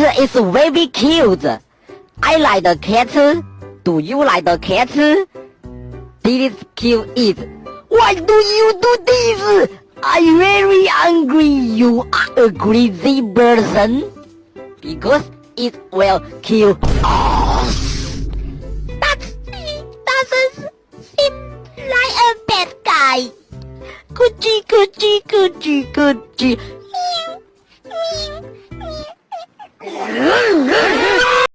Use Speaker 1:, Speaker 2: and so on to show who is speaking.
Speaker 1: It's very cute. I like the cat. Do you like the cat? This kill it. Why do you do this? I'm very angry. You are a crazy person. Because it will kill us.
Speaker 2: He doesn't seem like a bad guy.
Speaker 1: Kucing, kucing, kucing, kucing.
Speaker 2: Meow, meow, meow.